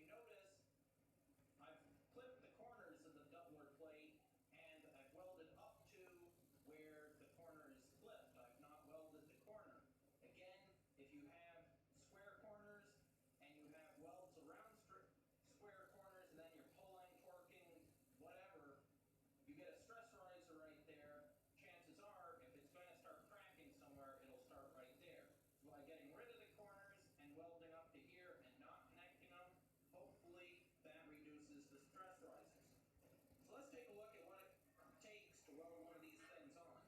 notice, I've clipped the corners of the doubler plate and I've welded up to where the corner is clipped. I've not welded the corner. Again, if you have square corners and you have welds around square corners and then you're pulling, torquing, whatever, you get a stress riser right there. Chances are, if it's going to start cracking somewhere, it'll start right there. So by getting rid of the corners and welding up to here and not connecting them, hopefully that reduces the stress rises. So let's take a look at what it takes to weld one of these things on.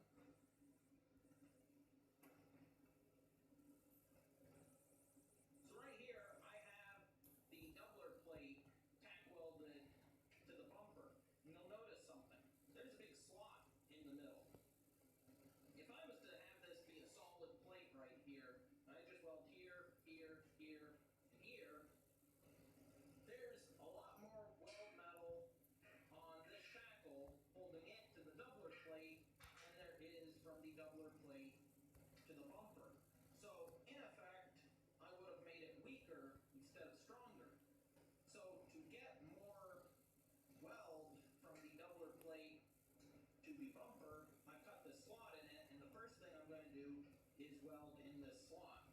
So right here I have the doubler plate tack welded to the bumper. And you'll notice something. There's a big slot in the middle. If I was to have this be a solid plate right here, and I just weld here, here, here, and here, there's a lot more weld metal on this shackle holding it to the doubler plate than there is from the doubler plate to the bumper. So, in effect, I would have made it weaker instead of stronger. So, to get more weld from the doubler plate to the bumper, I cut the slot in it, and the first thing I'm going to do is weld in this slot.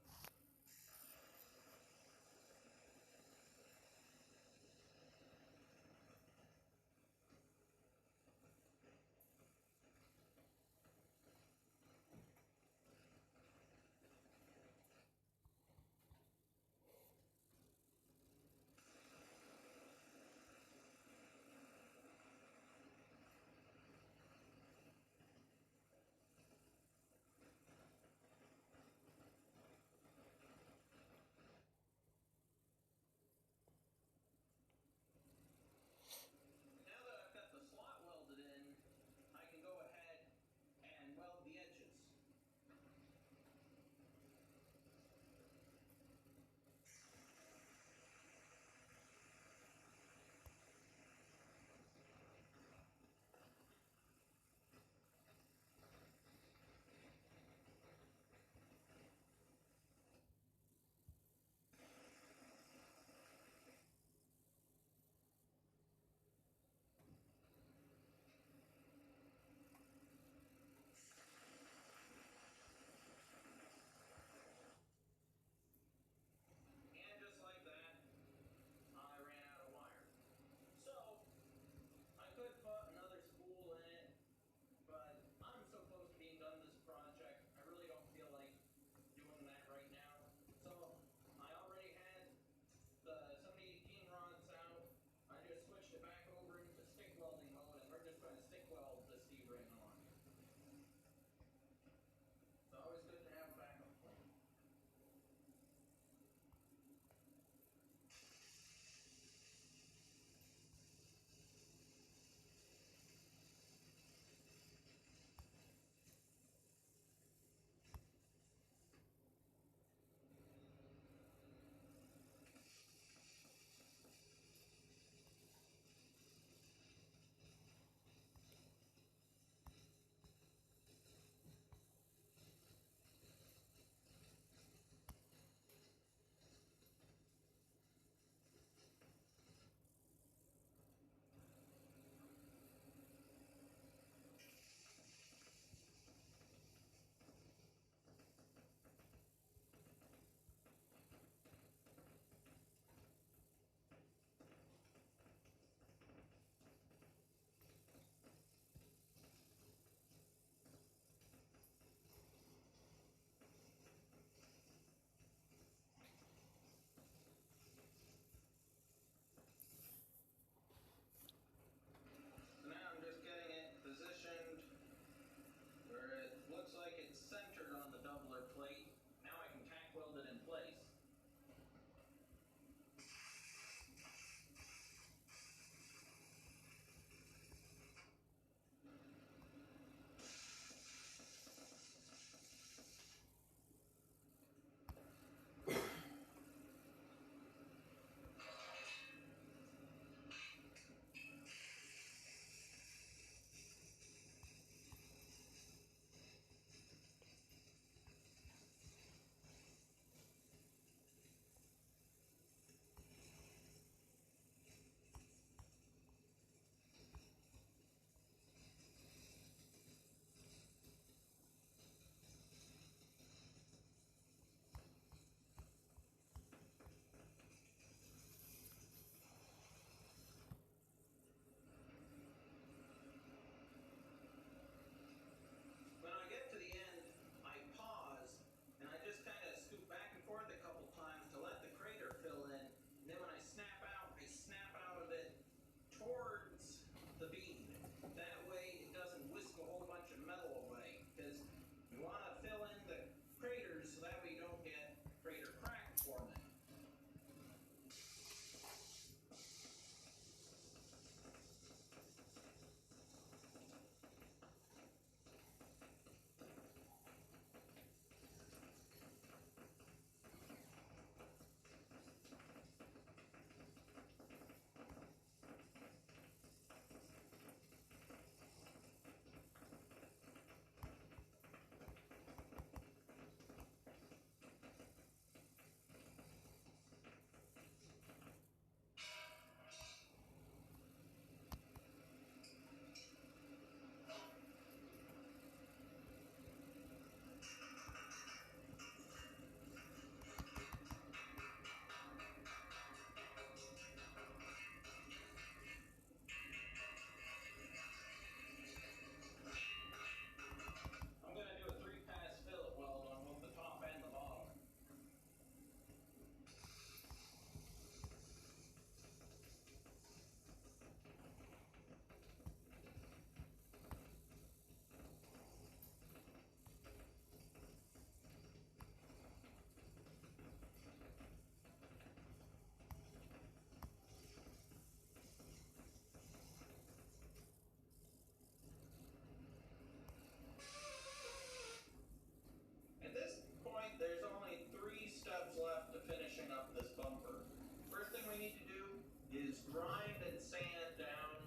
grind and sand down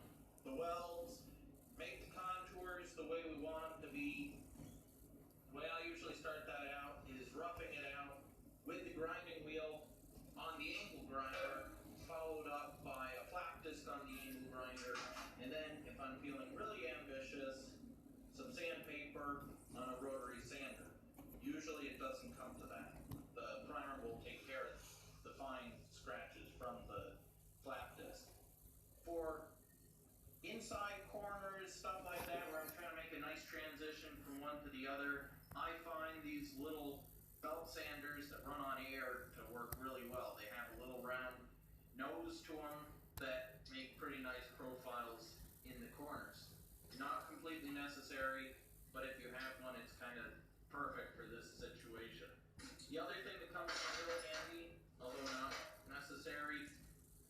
the welds, make the contours the way we want them to be. The way I usually start that out is roughing it out with the grinding wheel on the angle grinder, followed up by a flat disc on the angle grinder, and then if I'm feeling really ambitious, some sandpaper on a rotary sander. Usually it doesn't come to that. The primer will take care of the fine scratches from the flat disc. For inside corners, stuff like that, where I'm trying to make a nice transition from one to the other, I find these little belt sanders that run on air to work really well. They have a little round nose to them that make pretty nice profiles in the corners. Not completely necessary, but if you have one, it's kind of perfect for this situation. The other thing that comes in really handy, although not necessary,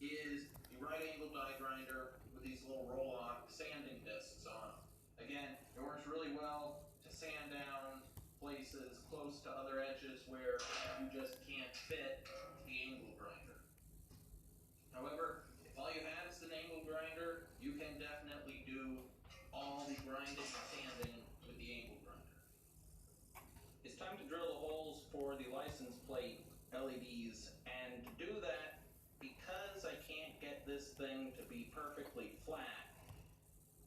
is the right angle die grinder with these little roll-off sanding discs on them. Again, it works really well to sand down places close to other edges where you just can't fit the angle grinder. However, if all you have is an angle grinder, you can definitely do all the grinding and sanding with the angle grinder. It's time to drill the holes for the license plate LEDs, and to do that, because I can't get this thing to be perfectly flat,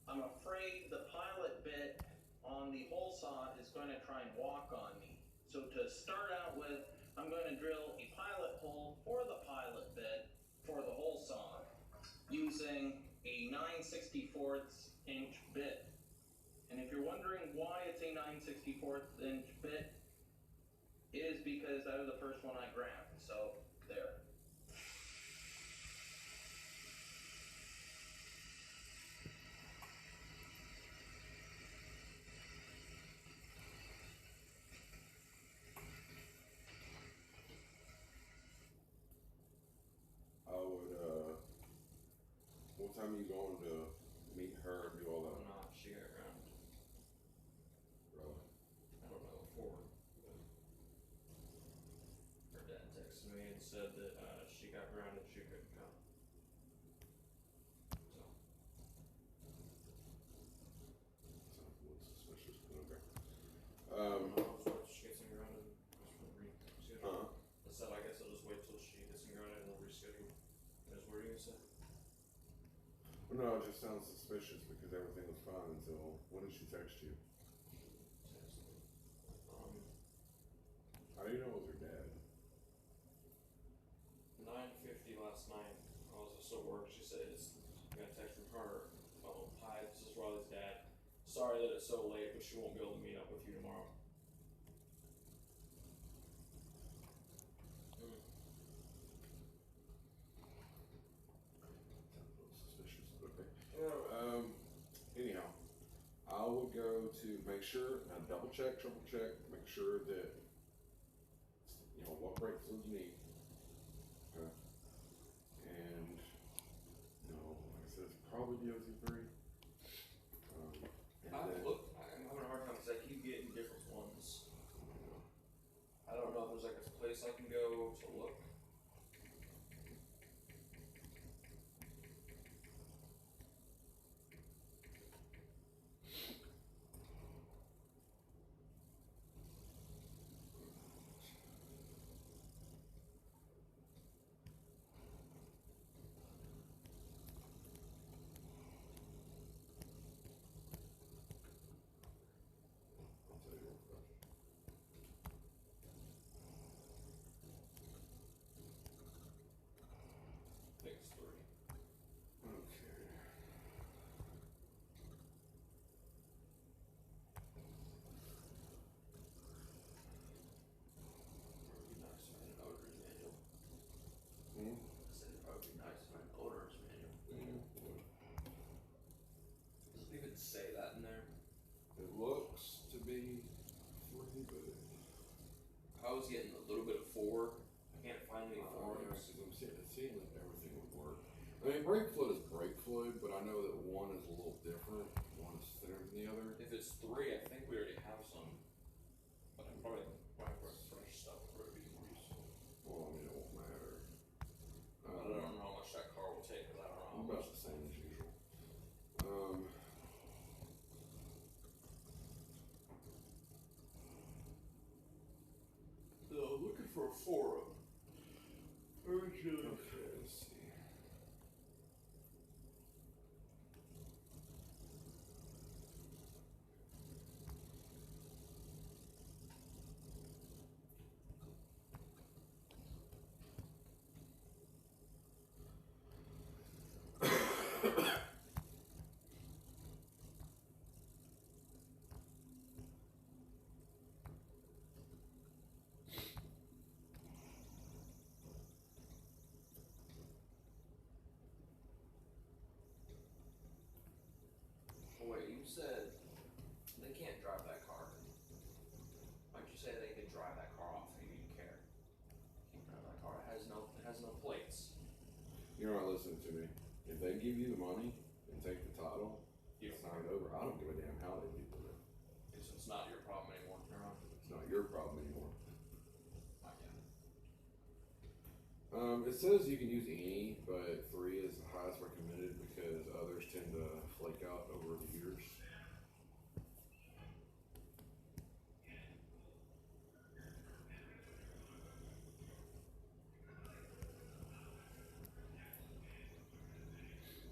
I'm afraid the pilot bit on the hole saw is going to try and walk on me. So to start out with, I'm going to drill a pilot hole for the pilot bit for the hole saw using a 9/64 inch bit. And if you're wondering why it's a 9/64 inch bit, it is because that was the first one I grabbed. So there. What time are you going to meet her and do all that? I'm not. She got grounded. Really? I don't know forward. Her dad texted me and said that she got grounded. She couldn't come. So. Sounds a little suspicious, but okay. She gets him grounded. I said I guess I'll just wait till she gets him grounded and we'll reschedule. That's what you said. No, it just sounds suspicious because everything was fine until, when did she text you? How do you know it was her dad? 9:50 last night. I was still at work. She said it's got a text from her. Oh, hi, this is Riley's dad. Sorry that it's so late, but she won't be able to meet up with you tomorrow. Anyhow, I would go to make sure, now double check, triple check, make sure that, you know, what brake fluid you need. Okay. And, you know, like I said, it's probably DOT3. I'm having a hard time because I keep getting different ones. I don't know if there's like a place I can go to look. Say that in there. It looks to be 3, but I was getting a little bit of 4. I can't find any 4. Because I'm seeing that everything would work. I mean, brake fluid is brake fluid, but I know that one is a little different. One is thinner than the other. If it's 3, I think we already have some. But I'm probably fresh stuff for it to be more useful. Well, I mean, it won't matter. I don't know how much that car will take because I don't know for a forum. Okay, let's see. Wait, you said they can't drive that car. Why'd you say they could drive that car off and you didn't care? Can't drive that car. It has no plates. You're not listening to me. If they give you the money and take the title, You it's don't not over. I don't give a damn how they do it. It's not your problem anymore. You're on. It's not your problem anymore. Yeah. It says you can use any, but 3 is the highest recommended because others tend to flake out over the years.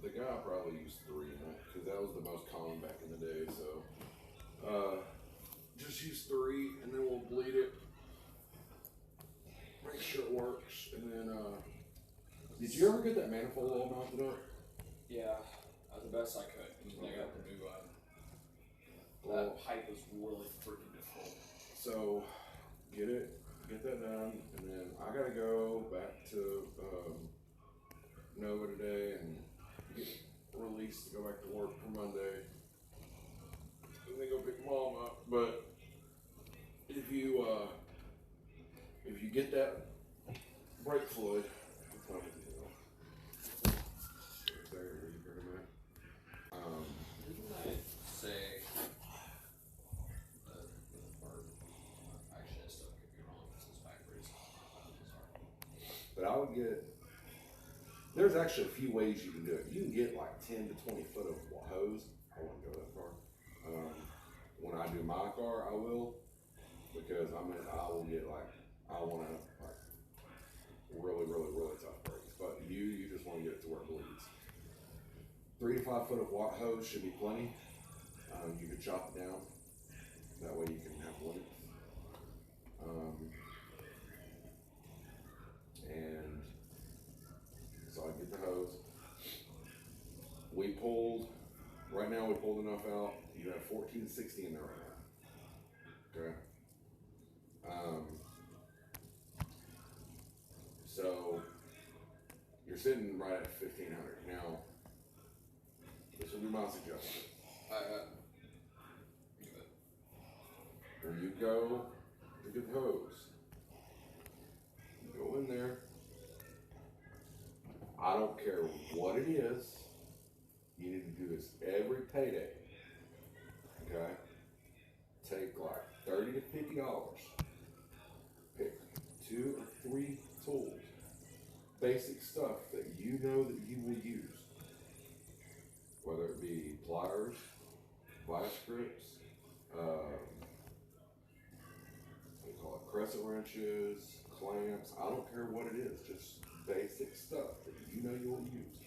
The guy probably used 3 in it because that was the most common back in the day. So just use 3 and then we'll bleed it. Make sure it works, and then did you ever get that manifold all mounted up? Yeah, the best I could. And I got the new Well, that pipe was really freaking difficult. so get that done, and then I gotta go back to Nova today and get released to go back to work for Monday, and then go pick Mom up. But if you get that brake fluid, Didn't I say actually I still could be wrong because it's backwards. Sorry. but I would get. There's actually a few ways you can do it. You can get like 10 to 20 foot of hose. I wouldn't go that far. When I do my car, I will, because I will get I want to really, really, really tough brakes. But you just want to get it to where it bleeds. 3 to 5 foot of watt hose should be plenty. You can chop it down. That way you can have length. And so I get the hose. Right now we pulled enough out. You have 1460 in there right now. Okay. So you're sitting right at 1500. Now, this will be my suggestion. When you go to get the hose, you go in there. I don't care what it is. You need to do this every payday. Okay? Take like $30 to $50. Pick 2 or 3 tools. Basic stuff that you know that you will use. Whether it be pliers, vice grips, they call it crescent wrenches, clamps. I don't care what it is. Just basic stuff that you know you'll use.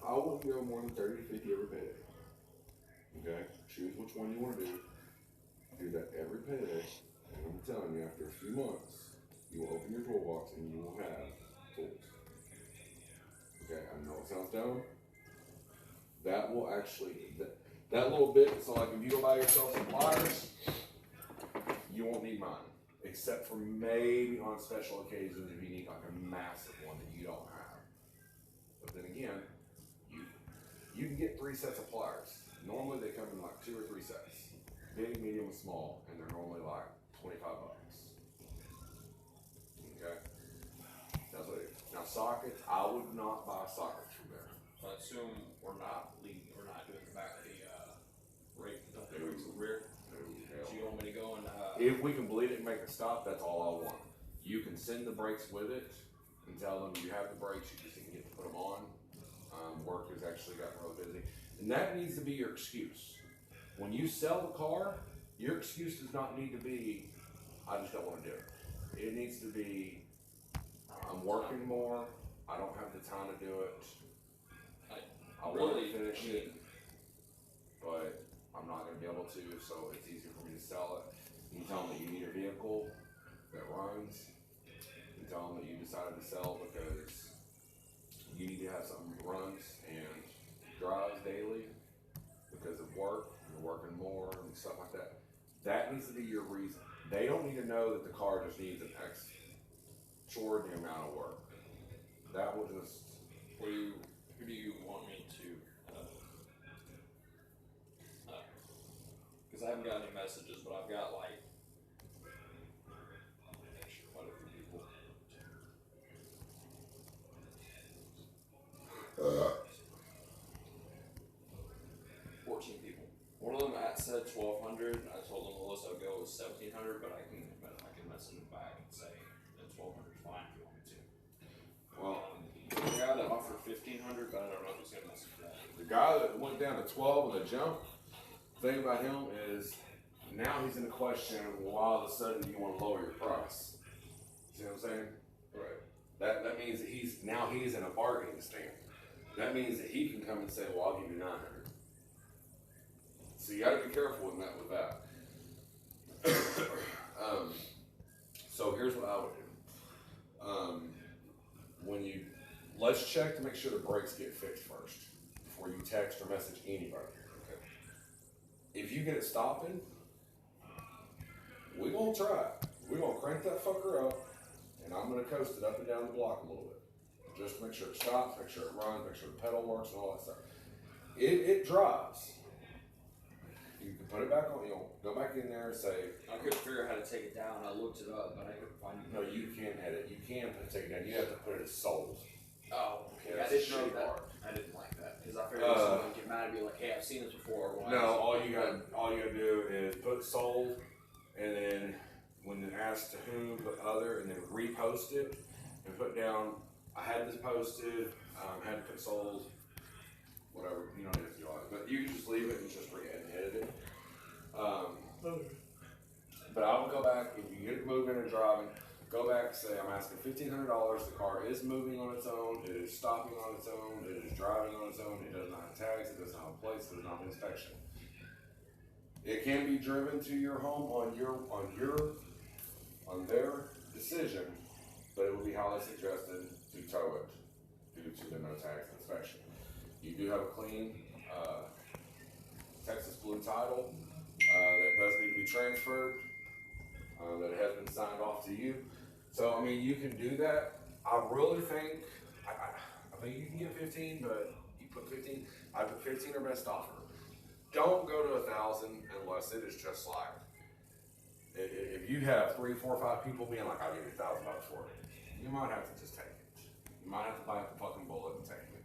I wouldn't go more than 30 to 50 every payday. Okay? Choose which one you want to do. Do that every payday. And I'm telling you, after a few months, you will open your toolbox and you will have tools. Okay, I know it sounds dumb. That will actually, that little bit, so like if you go buy yourself some pliers, you won't need mine. Except for maybe on special occasions if you need like a massive one that you don't have. But then again, you can get 3 sets of pliers. Normally they come in like 2 or 3 sets. Big, medium, and small, and they're normally like $25. Okay? That's what it is. Now sockets, I would not buy sockets from there. So I assume we're not doing the back of the rake, the rear. So you want me to go and If we can bleed it and make a stop, that's all I want. You can send the brakes with it and tell them you have the brakes, you just didn't get to put them on. Work has actually gotten really busy. And that needs to be your excuse. When you sell the car, your excuse does not need to be, I just don't want to do it. It needs to be, I'm working more, I don't have the time to do it. I want to finish it, but I'm not going to be able to, so it's easier for me to sell it. You tell them that you need a vehicle that runs. You tell them that you decided to sell because you need to have something that runs and drives daily because of work, you're working more and stuff like that. That needs to be your reason. They don't need to know that the car just needs an extraordinary amount of work. That will just... Who do you want me to... Because I haven't got any messages, but I've got like... quite a few people. 14 people. One of them said 1,200. I told them the lowest I'd go was 1,700, but I can message them back and say that 1,200 is fine if you want me to. Well, the guy that offered 1,500, but I don't know if he's gonna message that. the guy that went down to 12 on the jump, the thing about him is now he's in the question, well, all of a sudden you want to lower your price. See what I'm saying? Right. That means that he's in a bargaining stand. That means that he can come and say, well, I'll give you 900. So you got to be careful with that. So here's what I would do. Let's check to make sure the brakes get fixed first before you text or message anybody. Okay. If you get it stopping, we're gonna try it. We're gonna crank that fucker up, and I'm gonna coast it up and down the block a little bit. Just to make sure it stops, make sure it runs, make sure the pedal works and all that stuff. It drives. You can put it back on, go back in there and say, I couldn't figure out how to take it down. I looked it up, but I couldn't find it. no, you can't edit. You can take it down. You have to put it as sold. Oh, okay. Yeah, I didn't know shitty that. part. I didn't like that because I figured someone would get mad and be like, "Hey, I've seen this before." Why No, is it- all you gotta do is put sold, and then when it asks to whom, put other, and then repost it, and put down, I had this posted, had to put sold, whatever, you don't have to do all that, but you can just leave it and just edit it. But I would go back, if you get it moving and driving, go back and say, I'm asking $1,500, the car is moving on its own, it is stopping on its own, it is driving on its own, it does not have tags, it does not have plates, it does not have inspection. It can be driven to your home on their decision, but it would be highly suggested to tow it due to the no tags inspection. You do have a clean Texas Blue title that does need to be transferred, that has been signed off to you. So, I mean, you can do that. I really think, I mean, you can get 15, but you put 15, I put 15 or best offer. Don't go to 1,000 unless it is just like, if you have 3, 4, 5 people being like, I'll give you $1,000 for it, you might have to just take it. You might have to bite the fucking bullet and take it.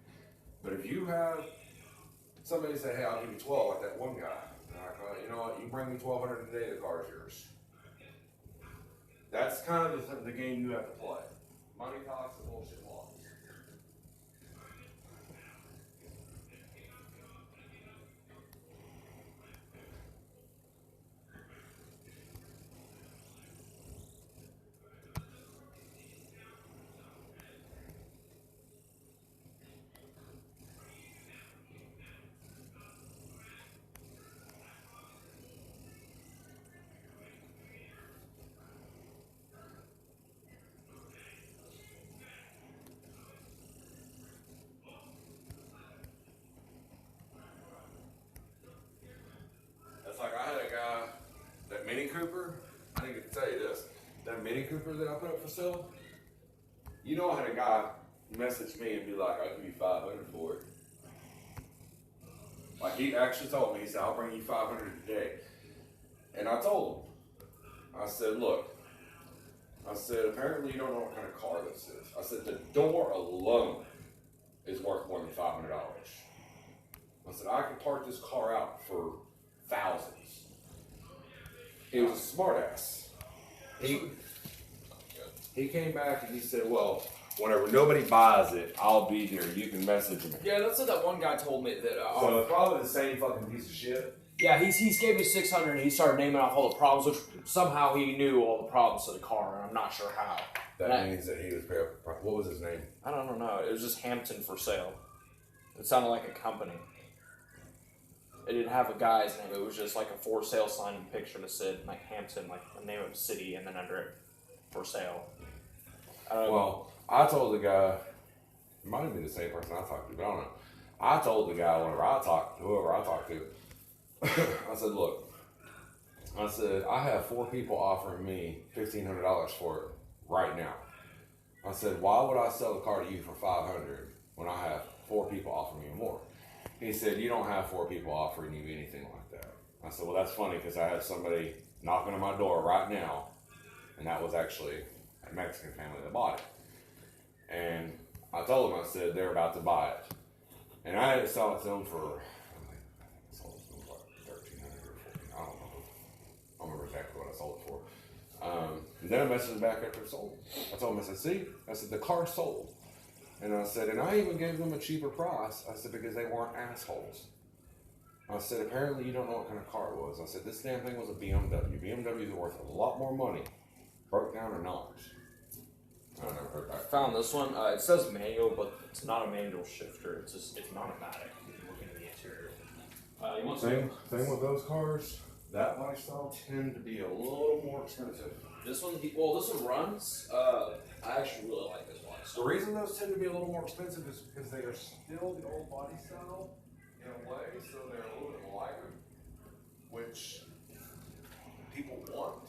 But if you have somebody say, hey, I'll give you 12, like that one guy, and like, you know what, you bring me 1,200 today, the car is yours. That's kind of the game you have to play. Money talks and bullshit laws. That's like I had a guy, that Mini Cooper, I need to tell you this, that Mini Cooper that I put up for sale, you know I had a guy message me and be like, I'll give you 500 for it. Like he actually told me, he said, I'll bring you 500 today. And I told him, I said, look, I said, apparently you don't know what kind of car this is. I said, the door alone is worth more than $500. I said, I could park this car out for thousands. He was a smart ass. He came back and he said, well, whenever nobody buys it, I'll be there. You can message me. Yeah, that's what that one guy told me that. So it's probably the same fucking piece of shit. Yeah, he's gave me 600 and he started naming off all the problems, which somehow he knew all the problems of the car, and I'm not sure how. That means that he was what was his name? I don't know. It was just Hampton for sale. It sounded like a company. It didn't have a guy's name. It was just like a for sale sign and picture that said like Hampton, like the name of a city, and then under it, for sale. Well, I told the guy, it might have been the same person I talked to, but I don't know. I told the guy whoever I talked to, I said, look, I have 4 people offering me $1,500 for it right now. I said, why would I sell the car to you for $500 when I have 4 people offering me more? He said, you don't have 4 people offering you anything like that. I said, well, that's funny because I have somebody knocking on my door right now, and that was actually a Mexican family that bought it. And I told them, I said, they're about to buy it. And I had to sell it to them for, I sold it to them for like $1,300 or $1,400, I don't know. I don't remember exactly what I sold it for. And then I messaged them back after it sold. I told them, I said, see, I said, the car sold. And I said, and I even gave them a cheaper price. I said, because they weren't assholes. I said, apparently you don't know what kind of car it was. I said, this damn thing was a BMW. BMWs are worth a lot more money, broke down or not. I never heard that. I found this one. It says manual, but it's not a manual shifter. It's an automatic. You can look into the interior. You want Thing with those cars, that lifestyle tend to be a little more expensive. This one runs. I actually really like this one. The reason those tend to be a little more expensive is because they are still the old body style in a way, so they're a little bit lighter, which people want.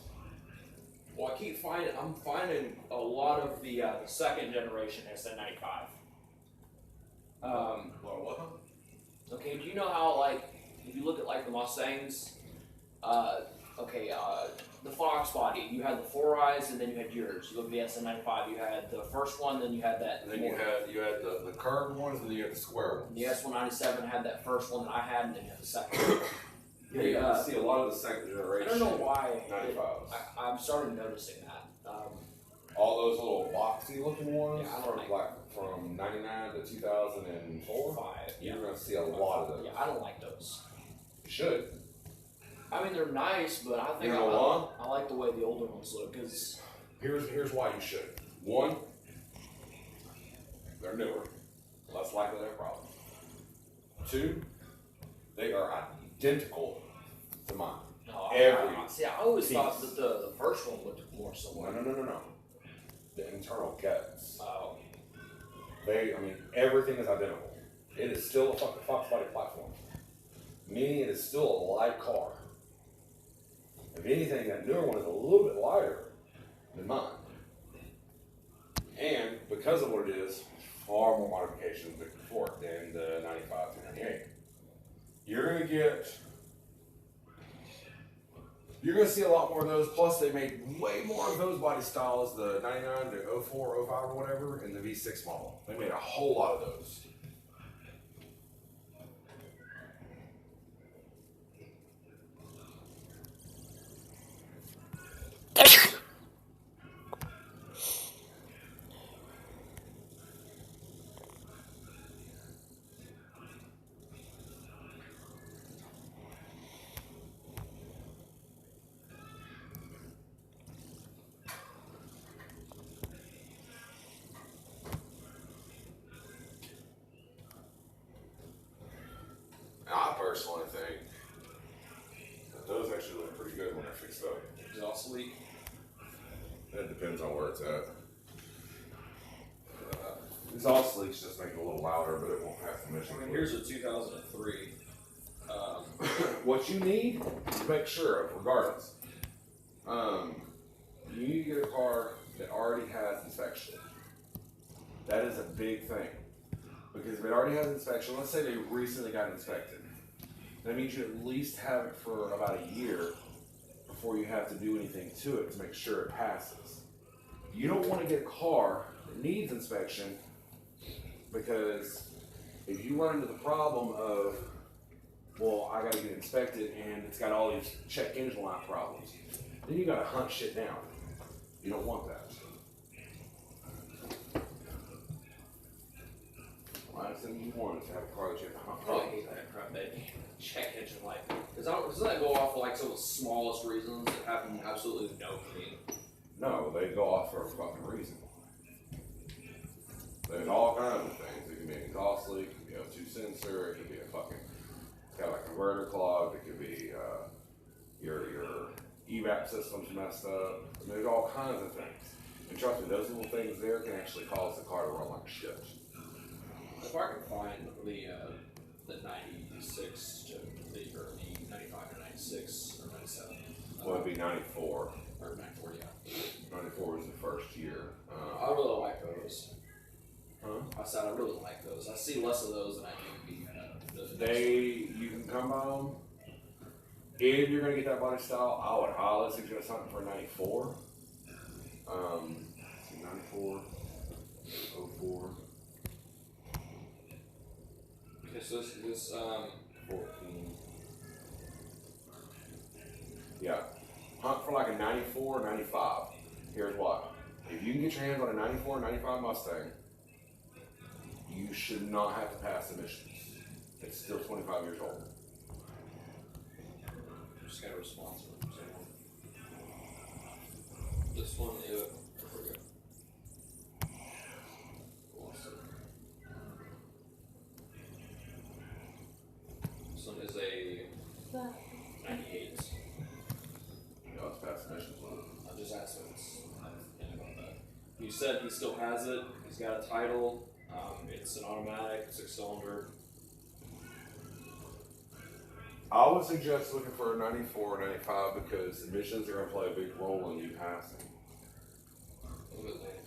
Well, I'm finding a lot of the second generation SN95. What? Okay, do you know how, like, if you look at like the Mustangs, the Fox body, you had the 4 eyes, and then you had yours. You look at the SN95, you had the first one, then you had that. And then you had the curved ones, and then you had the square ones. The S197 had that first one that I had, and then you had the second one. Yeah, you can see a lot of the second generation. I don't know why. 95s. I'm starting noticing that. All those little boxy looking ones, Yeah, I don't like from 99 to 2004. 5. You're gonna see a lot of those. Yeah, I don't like those. You should. I mean, they're nice, but I think I like the way the older ones look. Cause here's why you should. 1, they're newer, less likely to have problems. 2, they are identical to mine. No, I always thought that the first one looked more similar. No. The internal guts. Oh. Everything is identical. It is still a fucking Fox body platform. Meaning it is still a light car. If anything, that newer one is a little bit lighter than mine. And because of what it is, far more modifications for it than the 95 to 98. You're gonna see a lot more of those. Plus, they made way more of those body styles, the 99 to 04, 05 or whatever, in the V6 model. They made a whole lot of those. I personally think that those actually look pretty good when they're fixed up. Exhaust leak. That depends on where it's at. Exhaust leaks just make it a little louder, but it won't have to mention. Here's a 2003. What you need to make sure of, regardless, you need to get a car that already has inspection. That is a big thing. Because if it already has inspection, let's say they recently got inspected, that means you at least have it for about a year before you have to do anything to it to make sure it passes. You don't want to get a car that needs inspection, because if you run into the problem of, well, I got to get inspected and it's got all these check engine light problems, then you got to hunt shit down. You don't want that. Last thing you want is to have a car that you have to hunt. Oh, I hate that crap, that check engine light. Doesn't that go off for like some of the smallest reasons that have absolutely no meaning? No, they go off for a fucking reason. There's all kinds of things. It can be an exhaust leak, it could be a O2 sensor, it could be a fucking, it's got a converter clogged, it could be your evap system's messed up. And there's all kinds of things. And trust me, those little things there can actually cause the car to run like shit. If I could find the 96 to or the 95 to 96 or 97. Well, it'd be 94. Or 94, yeah. 94 was the first year. I really like those. Huh? I said I really like those. I see less of those than I do You can come by them. If you're going to get that body style, I would highly suggest something for 94. 94, 04. Okay, so this 14. Yeah. Hunt for like a 94, 95. Here's why. If you can get your hands on a 94, 95 Mustang, you should not have to pass emissions. It's still 25 years old. Just got a response from someone. This one is. This one is a 98. You know, it's past emissions. I just asked him about that. He said he still has it. He's got a title. It's an automatic 6-cylinder. I would suggest looking for a 94 or 95 because emissions are going to play a big role in you passing. Look at that.